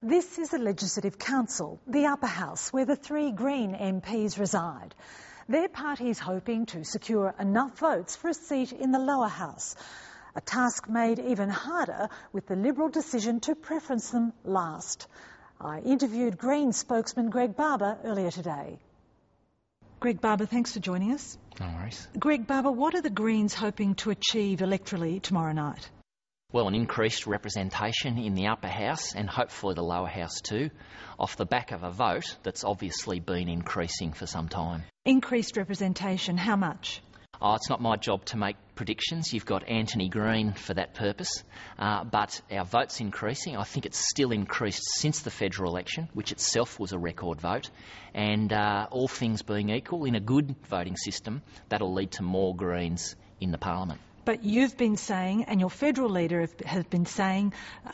This is the Legislative Council, the upper house, where the three Green MPs reside. Their party is hoping to secure enough votes for a seat in the lower house, a task made even harder with the Liberal decision to preference them last. I interviewed Green spokesman Greg Barber earlier today. Greg Barber, thanks for joining us. No worries. Greg Barber, what are the Greens hoping to achieve electorally tomorrow night? Well, an increased representation in the upper house and hopefully the lower house too, off the back of a vote that's obviously been increasing for some time. Increased representation, how much? Oh, it's not my job to make predictions. You've got Anthony Green for that purpose. But our vote's increasing. I think it's still increased since the federal election, which itself was a record vote. And all things being equal, in a good voting system, that'll lead to more Greens in the parliament. But you've been saying, and your federal leader has been saying,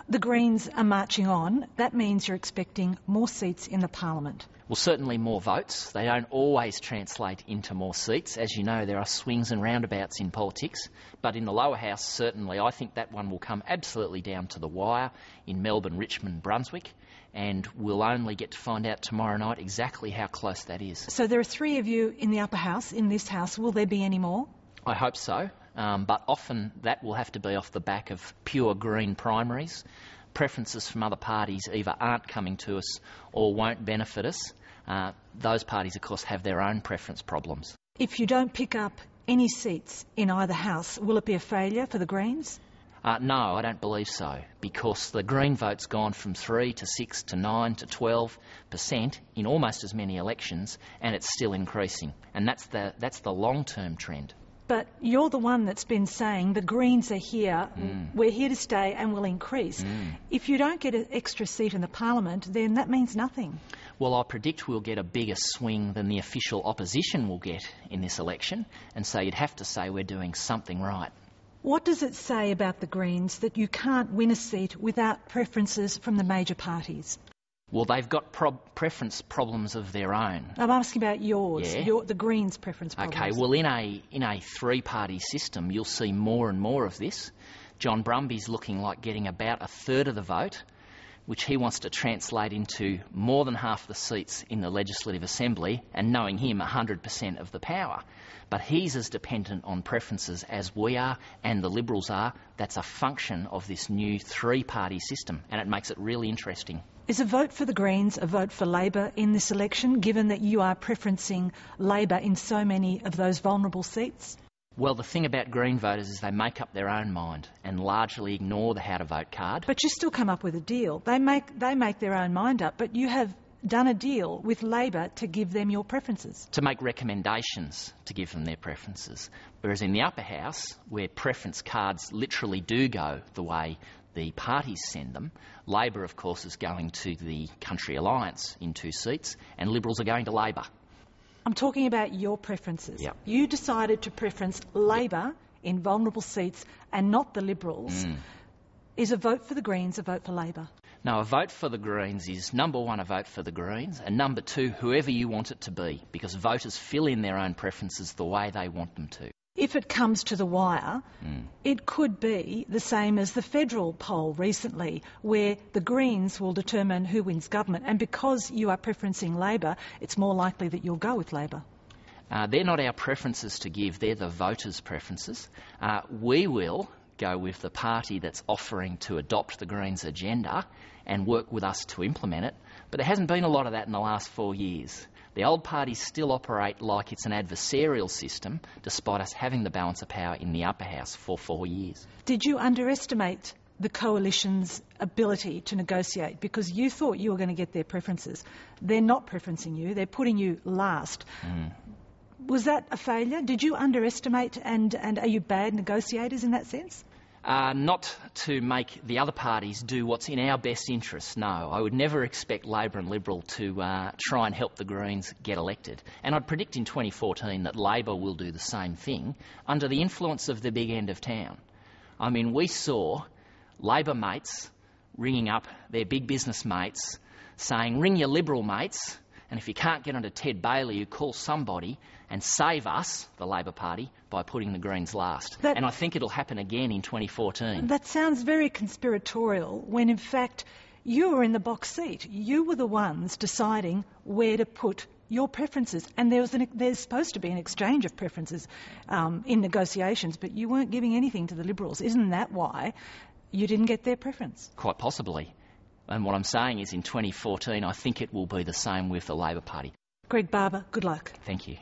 the Greens are marching on. That means you're expecting more seats in the parliament. Well, certainly more votes. They don't always translate into more seats. As you know, there are swings and roundabouts in politics. But in the lower house, certainly, I think that one will come absolutely down to the wire in Melbourne, Richmond, Brunswick. And we'll only get to find out tomorrow night exactly how close that is. So there are three of you in the upper house, in this house. Will there be any more? I hope so. But often that will have to be off the back of pure Green primaries. Preferences from other parties either aren't coming to us or won't benefit us. Those parties, of course, have their own preference problems. If you don't pick up any seats in either house, will it be a failure for the Greens? No, I don't believe so, because the Green vote's gone from 3 to 6 to 9 to 12% in almost as many elections, and it's still increasing. And that's the long-term trend. But you're the one that's been saying the Greens are here, we're here to stay and will increase. If you don't get an extra seat in the parliament, then that means nothing. Well, I predict we'll get a bigger swing than the official opposition will get in this election, and so you'd have to say we're doing something right. What does it say about the Greens that you can't win a seat without preferences from the major parties? Well, they've got preference problems of their own. I'm asking about yours, Yeah. The Greens' preference problems. OK, well, in a three-party system, you'll see more and more of this. John Brumby's looking like getting about a third of the vote, which he wants to translate into more than half the seats in the Legislative Assembly, and knowing him, 100% of the power. But he's as dependent on preferences as we are and the Liberals are. That's a function of this new three-party system, and it makes it really interesting. Is a vote for the Greens a vote for Labor in this election, given that you are preferencing Labor in so many of those vulnerable seats? Well, the thing about Green voters is they make up their own mind and largely ignore the how to vote card. But you still come up with a deal. They make their own mind up, but you have done a deal with Labor to give them your preferences. To make recommendations to give them their preferences. Whereas in the upper house, where preference cards literally do go the way the parties send them, Labor, of course, is going to the Country Alliance in 2 seats, and Liberals are going to Labor. I'm talking about your preferences. Yep. You decided to preference Labor in vulnerable seats and not the Liberals. Is a vote for the Greens a vote for Labor? No, a vote for the Greens is, number one, a vote for the Greens, and number two, whoever you want it to be, because voters fill in their own preferences the way they want them to. If it comes to the wire, it could be the same as the federal poll recently, where the Greens will determine who wins government, and because you are preferencing Labor, it's more likely that you'll go with Labor. They're not our preferences to give, they're the voters' preferences. We will go with the party that's offering to adopt the Greens' agenda and work with us to implement it, but there hasn't been a lot of that in the last 4 years. The old parties still operate like it's an adversarial system, despite us having the balance of power in the upper house for 4 years. Did you underestimate the coalition's ability to negotiate because you thought you were going to get their preferences? They're not preferencing you, they're putting you last. Was that a failure? Did you underestimate and are you bad negotiators in that sense? Not to make the other parties do what's in our best interest, no. I would never expect Labor and Liberal to try and help the Greens get elected. And I'd predict in 2014 that Labor will do the same thing under the influence of the big end of town. I mean, we saw Labor mates ringing up their big business mates saying, ring your Liberal mates, and if you can't get onto Ted Bailey, you call somebody and save us, the Labor Party, by putting the Greens last. And I think it'll happen again in 2014. That sounds very conspiratorial when, in fact, You were in the box seat. You were the ones deciding where to put your preferences. And there's supposed to be an exchange of preferences in negotiations, but you weren't giving anything to the Liberals. Isn't that why you didn't get their preference? Quite possibly. And what I'm saying is in 2014, I think it will be the same with the Labor Party. Greg Barber, good luck. Thank you.